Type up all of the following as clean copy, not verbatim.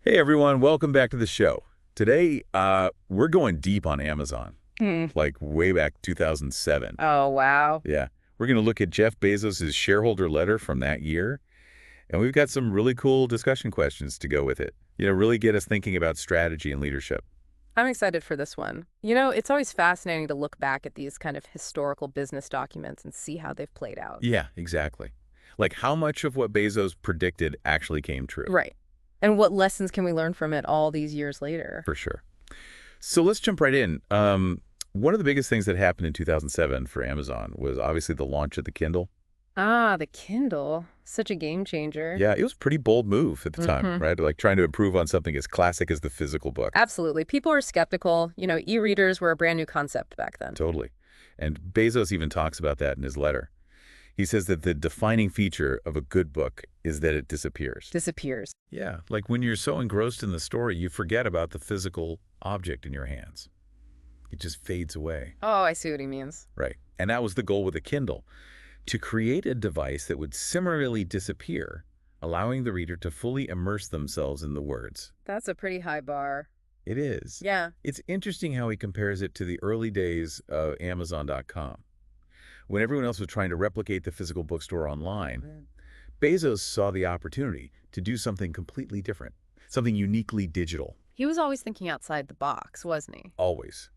Hey everyone, welcome back to the show. Today, we're going deep on Amazon, Hmm. like way back 2007. Oh, wow. Yeah, we're going to look at Jeff Bezos' shareholder letter from that year, and we've got some really cool discussion questions to go with it. Really get us thinking about strategy and leadership. I'm excited for this one. It's always fascinating to look back at these kind of historical business documents and see how they've played out. Yeah, exactly. Like how much of what Bezos predicted actually came true, Right. And what lessons can we learn from it all these years later? for sure. So let's jump right in. One of the biggest things that happened in 2007 for Amazon was obviously the launch of the Kindle. Ah, the Kindle. Such a game changer. Yeah, it was a pretty bold move at the time, Hmm. right? Like trying to improve on something as classic as the physical book. Absolutely. People are skeptical. E-readers were a brand new concept back then. Totally. And Bezos even talks about that in his letter. He says that the defining feature of a good book is that it disappears. Disappears. Yeah, like when you're so engrossed in the story, you forget about the physical object in your hands. It just fades away. Oh, I see what he means. Right. And that was the goal with the Kindle, to create a device that would similarly disappear, allowing the reader to fully immerse themselves in the words. That's a pretty high bar. It is. Yeah. It's interesting how he compares it to the early days of Amazon.com. When everyone else was trying to replicate the physical bookstore online, Bezos saw the opportunity to do something completely different, something uniquely digital, He was always thinking outside the box, wasn't he? always.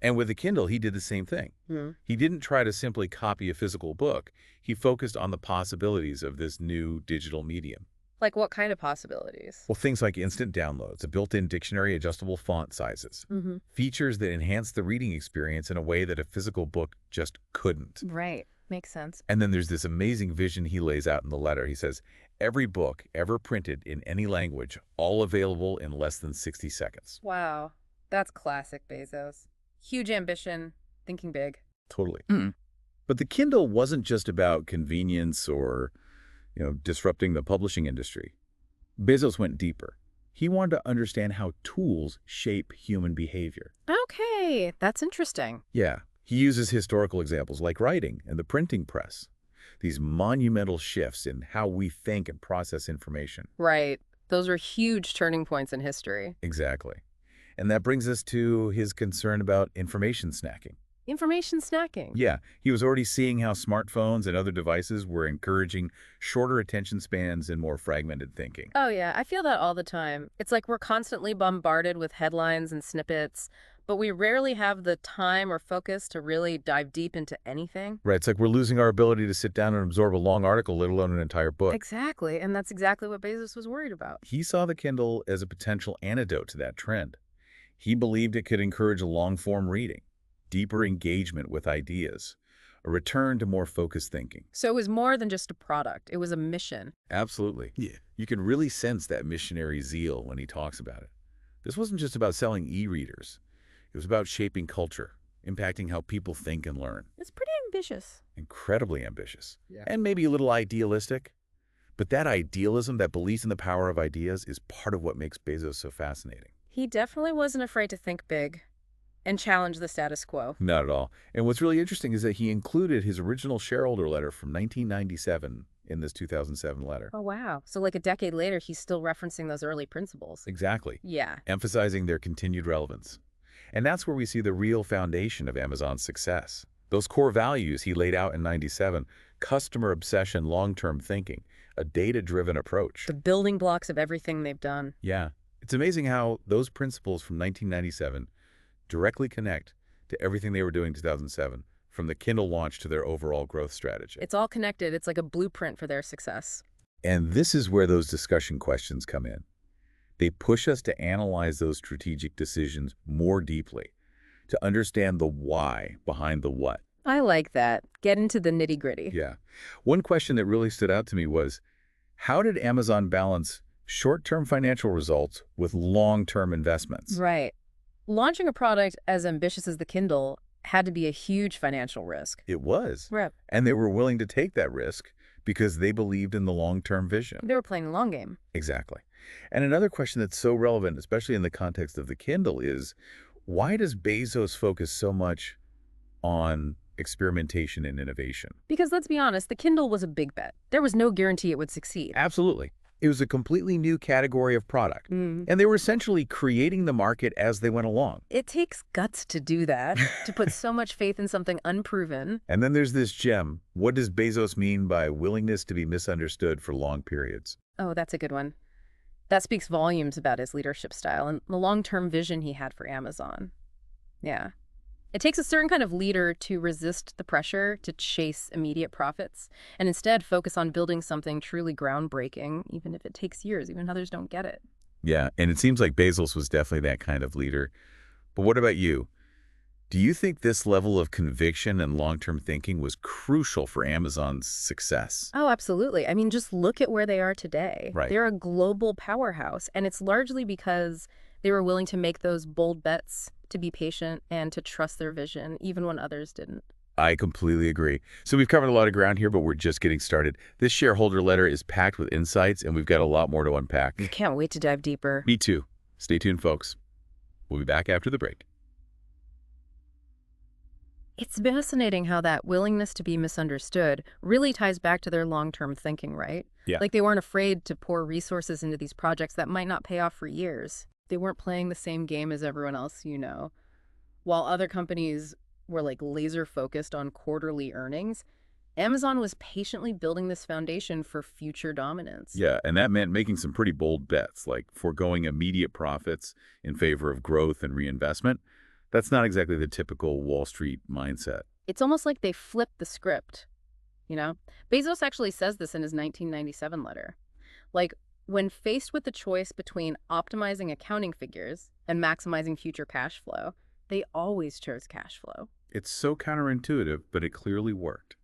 And with the Kindle, he did the same thing. Hmm. He didn't try to simply copy a physical book. He focused on the possibilities of this new digital medium. Like what kind of possibilities? Well, things like instant downloads, a built-in dictionary, adjustable font sizes, Mm-hmm. features that enhance the reading experience in a way that a physical book just couldn't. Right. Makes sense. And then there's this amazing vision he lays out in the letter. He says, every book ever printed in any language, all available in less than 60 seconds. Wow. That's classic Bezos. Huge ambition, thinking big. Totally. But the Kindle wasn't just about convenience or, disrupting the publishing industry. Bezos went deeper. He wanted to understand how tools shape human behavior. Okay, that's interesting. Yeah, he uses historical examples like writing and the printing press, these monumental shifts in how we think and process information. Right. Those are huge turning points in history. Exactly. And that brings us to his concern about information snacking. Information snacking. Yeah, he was already seeing how smartphones and other devices were encouraging shorter attention spans and more fragmented thinking. Oh, yeah, I feel that all the time. It's like we're constantly bombarded with headlines and snippets, but we rarely have the time or focus to really dive deep into anything. Right, it's like we're losing our ability to sit down and absorb a long article, let alone an entire book. Exactly, and that's exactly what Bezos was worried about. He saw the Kindle as a potential antidote to that trend. He believed it could encourage long-form reading, deeper engagement with ideas, a return to more focused thinking. So it was more than just a product, it was a mission. Absolutely. Yeah. You can really sense that missionary zeal when he talks about it. This wasn't just about selling e-readers. It was about shaping culture, impacting how people think and learn. It's pretty ambitious. Incredibly ambitious. Yeah. And maybe a little idealistic. But that idealism, that belief in the power of ideas, is part of what makes Bezos so fascinating. He definitely wasn't afraid to think big and challenge the status quo. Not at all. And what's really interesting is that he included his original shareholder letter from 1997 in this 2007 letter. Oh, wow. So like a decade later, he's still referencing those early principles. Exactly. Yeah. Emphasizing their continued relevance. And that's where we see the real foundation of Amazon's success. Those core values he laid out in 97, customer obsession, long-term thinking, a data-driven approach. The building blocks of everything they've done. Yeah. It's amazing how those principles from 1997 directly connect to everything they were doing in 2007, from the Kindle launch to their overall growth strategy. It's all connected. It's like a blueprint for their success. And this is where those discussion questions come in. They push us to analyze those strategic decisions more deeply, to understand the why behind the what. I like that. Get into the nitty-gritty. Yeah. One question that really stood out to me was, how did Amazon balance short-term financial results with long-term investments? Right. Launching a product as ambitious as the Kindle had to be a huge financial risk. It was. Right. And they were willing to take that risk because they believed in the long-term vision. They were playing the long game. Exactly. And another question that's so relevant, especially in the context of the Kindle, is why does Bezos focus so much on experimentation and innovation? Because let's be honest, the Kindle was a big bet. There was no guarantee it would succeed. Absolutely. It was a completely new category of product, Mm. and they were essentially creating the market as they went along. It takes guts to do that, to put so much faith in something unproven. And then there's this gem. What does Bezos mean by willingness to be misunderstood for long periods? Oh, that's a good one. That speaks volumes about his leadership style and the long-term vision he had for Amazon. Yeah. It takes a certain kind of leader to resist the pressure to chase immediate profits and instead focus on building something truly groundbreaking, even if it takes years, even others don't get it. Yeah, and it seems like Bezos was definitely that kind of leader. But what about you? Do you think this level of conviction and long-term thinking was crucial for Amazon's success? Oh, absolutely. I mean, just look at where they are today. Right. They're a global powerhouse, and it's largely because they were willing to make those bold bets, to be patient, and to trust their vision, even when others didn't. I completely agree. So we've covered a lot of ground here, but we're just getting started. This shareholder letter is packed with insights, and we've got a lot more to unpack. Can't wait to dive deeper. Me too. Stay tuned, folks. We'll be back after the break. It's fascinating how that willingness to be misunderstood really ties back to their long-term thinking, right? Yeah. Like they weren't afraid to pour resources into these projects that might not pay off for years. They weren't playing the same game as everyone else, you know. While other companies were like laser focused on quarterly earnings, Amazon was patiently building this foundation for future dominance. Yeah, and that meant making some pretty bold bets, like foregoing immediate profits in favor of growth and reinvestment. That's not exactly the typical Wall Street mindset. It's almost like they flipped the script, you know? Bezos actually says this in his 1997 letter. Like, when faced with the choice between optimizing accounting figures and maximizing future cash flow, they always chose cash flow. It's so counterintuitive, but it clearly worked.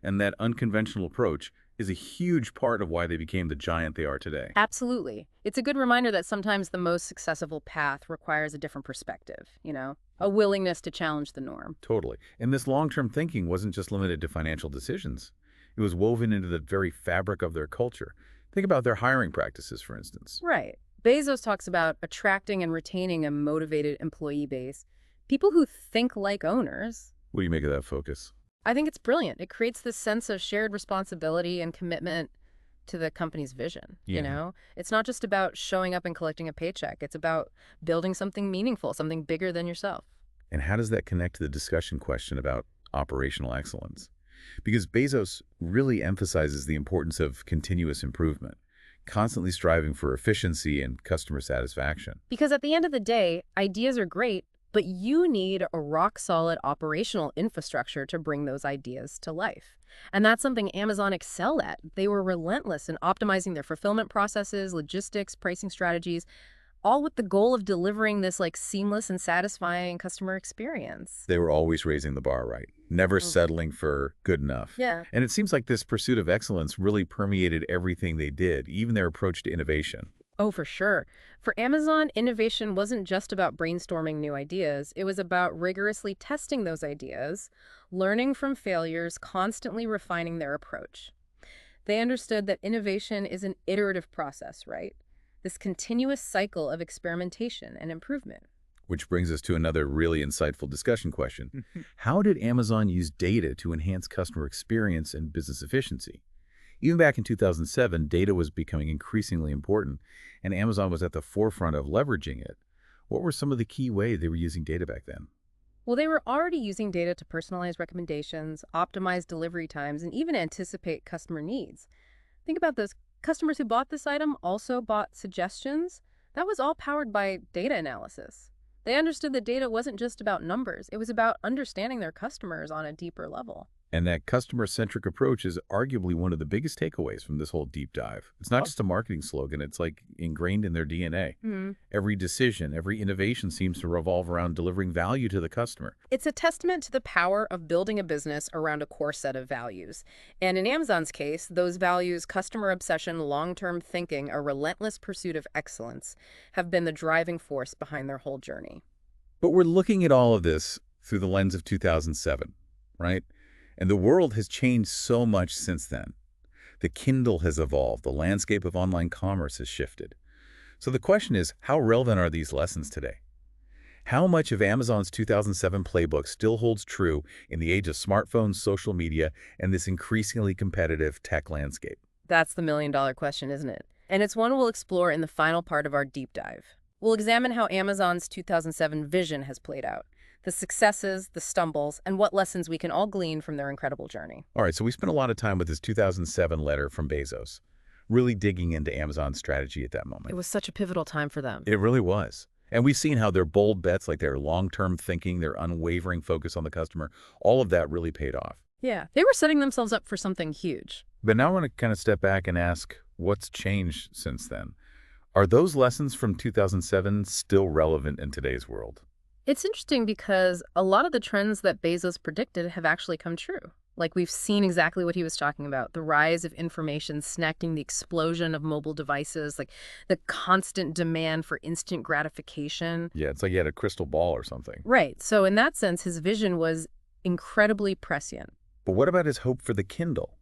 And that unconventional approach is a huge part of why they became the giant they are today. Absolutely. It's a good reminder that sometimes the most successful path requires a different perspective, you know, a willingness to challenge the norm. Totally. And this long-term thinking wasn't just limited to financial decisions. It was woven into the very fabric of their culture. Think about their hiring practices, for instance. Right. Bezos talks about attracting and retaining a motivated employee base, people who think like owners. What do you make of that focus? I think it's brilliant. It creates this sense of shared responsibility and commitment to the company's vision, Yeah. you know? It's not just about showing up and collecting a paycheck. It's about building something meaningful, something bigger than yourself. And how does that connect to the discussion question about operational excellence? Because Bezos really emphasizes the importance of continuous improvement, constantly striving for efficiency and customer satisfaction. Because at the end of the day, ideas are great, but you need a rock-solid operational infrastructure to bring those ideas to life. And that's something Amazon excelled at. They were relentless in optimizing their fulfillment processes, logistics, pricing strategies, all with the goal of delivering this like seamless and satisfying customer experience. They were always raising the bar, right? Never settling for good enough. Yeah. And it seems like this pursuit of excellence really permeated everything they did, even their approach to innovation. Oh, for sure. For Amazon, innovation wasn't just about brainstorming new ideas. It was about rigorously testing those ideas, learning from failures, constantly refining their approach. They understood that innovation is an iterative process, right? This continuous cycle of experimentation and improvement. Which brings us to another really insightful discussion question. How did Amazon use data to enhance customer experience and business efficiency? Even back in 2007, data was becoming increasingly important, and Amazon was at the forefront of leveraging it. What were some of the key ways they were using data back then? Well, they were already using data to personalize recommendations, optimize delivery times, and even anticipate customer needs. Think about those customers who bought this item also bought suggestions. That was all powered by data analysis. They understood that data wasn't just about numbers. It was about understanding their customers on a deeper level. And that customer-centric approach is arguably one of the biggest takeaways from this whole deep dive. It's not just a marketing slogan, it's like ingrained in their DNA. Every decision, every innovation seems to revolve around delivering value to the customer. It's a testament to the power of building a business around a core set of values. And in Amazon's case, those values, customer obsession, long-term thinking, a relentless pursuit of excellence, have been the driving force behind their whole journey. But we're looking at all of this through the lens of 2007, right? And the world has changed so much since then. The Kindle has evolved. The landscape of online commerce has shifted. So the question is, how relevant are these lessons today? How much of Amazon's 2007 playbook still holds true in the age of smartphones, social media, and this increasingly competitive tech landscape? That's the million-dollar question, isn't it? and it's one we'll explore in the final part of our deep dive. We'll examine how Amazon's 2007 vision has played out, the successes, the stumbles, and what lessons we can all glean from their incredible journey. All right, so we spent a lot of time with this 2007 letter from Bezos, really digging into Amazon's strategy at that It moment. was such a pivotal time for them. It really was. And we've seen how their bold bets, like their long-term thinking, their unwavering focus on the customer, all of that really paid off. Yeah, they were setting themselves up for something huge. But now I want to kind of step back and ask, what's changed since then? Are those lessons from 2007 still relevant in today's world? It's interesting because a lot of the trends that Bezos predicted have actually come true. Like we've seen exactly what he was talking about, the rise of information snacking, the explosion of mobile devices, like the constant demand for instant gratification. Yeah, it's like you had a crystal ball or something. Right. So in that sense, his vision was incredibly prescient. But what about his hope for the Kindle?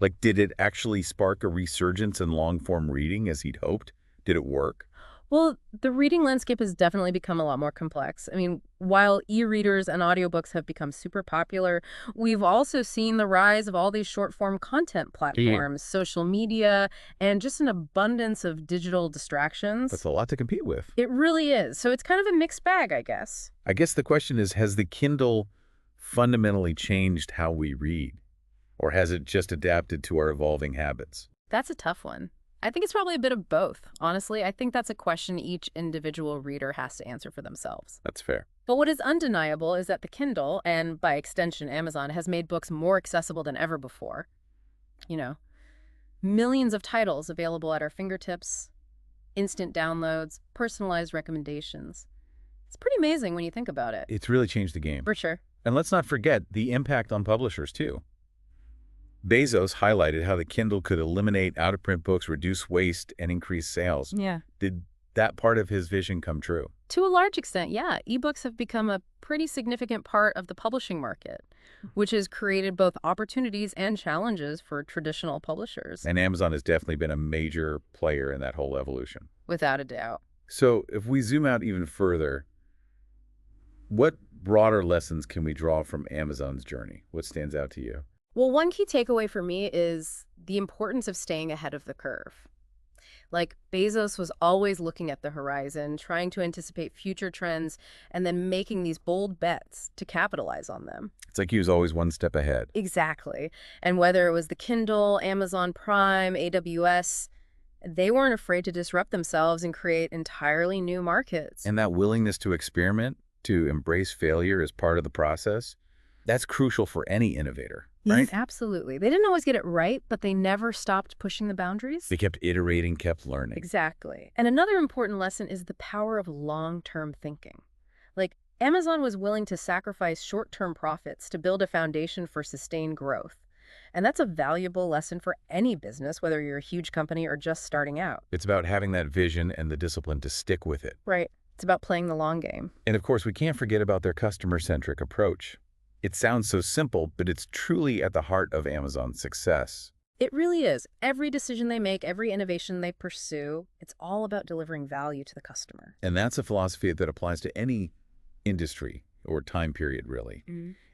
Like, did it actually spark a resurgence in long-form reading as he'd hoped? Did it work? Well, the reading landscape has definitely become a lot more complex. I mean, while e-readers and audiobooks have become super popular, we've also seen the rise of all these short-form content platforms, social media, and just an abundance of digital distractions. That's a lot to compete with. It really is. So it's kind of a mixed bag, I guess. I guess the question is, has the Kindle fundamentally changed how we read? Or has it just adapted to our evolving habits? That's a tough one. I think it's probably a bit of both. Honestly, I think that's a question each individual reader has to answer for themselves. That's fair. But what is undeniable is that the Kindle, and by extension Amazon, has made books more accessible than ever before. You know, millions of titles available at our fingertips, instant downloads, personalized recommendations. It's pretty amazing when you think about it. It's really changed the game. For sure. And let's not forget the impact on publishers, too. Bezos highlighted how the Kindle could eliminate out-of-print books, reduce waste, and increase sales. Yeah. Did that part of his vision come true? To a large extent, yeah. Ebooks have become a pretty significant part of the publishing market, which has created both opportunities and challenges for traditional publishers. And Amazon has definitely been a major player in that whole evolution. Without a doubt. So if we zoom out even further, what broader lessons can we draw from Amazon's journey? What stands out to you? Well, one key takeaway for me is the importance of staying ahead of the curve. Like, Bezos was always looking at the horizon, trying to anticipate future trends, and then making these bold bets to capitalize on them. It's like he was always one step ahead. Exactly. And whether it was the Kindle, Amazon Prime, AWS, they weren't afraid to disrupt themselves and create entirely new markets. And that willingness to experiment, to embrace failure as part of the process, that's crucial for any innovator, right? Absolutely. They didn't always get it right, but they never stopped pushing the boundaries. They kept iterating, kept learning. Exactly. And another important lesson is the power of long-term thinking. Like, Amazon was willing to sacrifice short-term profits to build a foundation for sustained growth. And that's a valuable lesson for any business, whether you're a huge company or just starting out. It's about having that vision and the discipline to stick with it. Right. It's about playing the long game. And of course, we can't forget about their customer-centric approach. It sounds so simple, but it's truly at the heart of Amazon's success. It really is. Every decision they make, every innovation they pursue, it's all about delivering value to the customer. And that's a philosophy that applies to any industry or time period, really.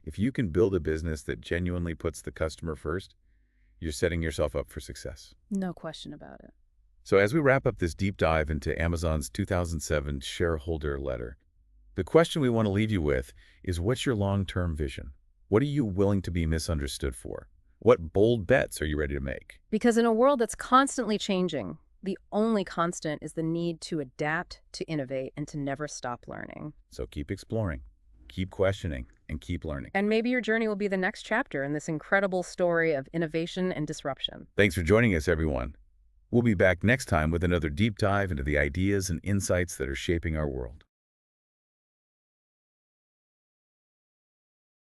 If you can build a business that genuinely puts the customer first, you're setting yourself up for success. No question about it. So as we wrap up this deep dive into Amazon's 2007 shareholder letter, the question we want to leave you with is, what's your long-term vision? What are you willing to be misunderstood for? What bold bets are you ready to make? Because in a world that's constantly changing, the only constant is the need to adapt, to innovate, and to never stop learning. So keep exploring, keep questioning, and keep learning. And maybe your journey will be the next chapter in this incredible story of innovation and disruption. Thanks for joining us, everyone. We'll be back next time with another deep dive into the ideas and insights that are shaping our world.